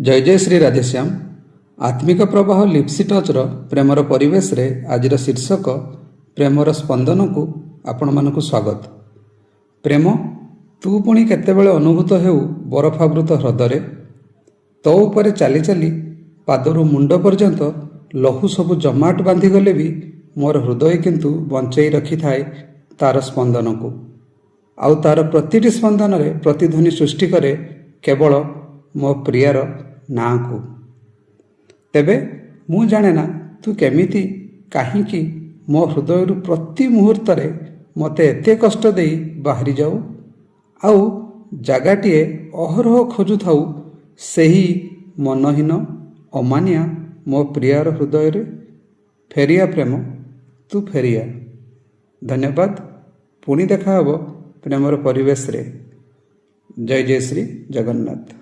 जय जय श्री राधेश्याम। आत्मिक प्रवाह लिप्सी टचर प्रेमर परिवेश रे आजिर शीर्षक प्रेमर स्पंदन को आपण मानकु स्वागत। प्रेम तू पुणी केतेबेले अनुभूत हेउ बरफावृत ह्रदरे, तो उपरे चाली चाली पादरू मुंड पर्यंत लहू सबु जमाट बांधिगले भी मोर हृदय किंतु बंचाई रखी थाए तार स्पंदन को। आउ तार प्रतिटी स्पंदन रे प्रतिध्वनि सृष्टि करे केवल मो प्रियार ना को। तेबे मु जाने ना तू केमिति काहींकि मो हृदय प्रति मुहूर्त रे मते एते कष्ट देई बाहरी जाऊ, आउ जगाटीए अहरह खोजु थाऊ सेही मनहीन अमानिया मो प्रियार हृदय रे। फेरिया प्रेम तू फेरिया। धन्यवाद। पुणी देखा हबो प्रेमर परिवेश रे। जय जय श्री जगन्नाथ।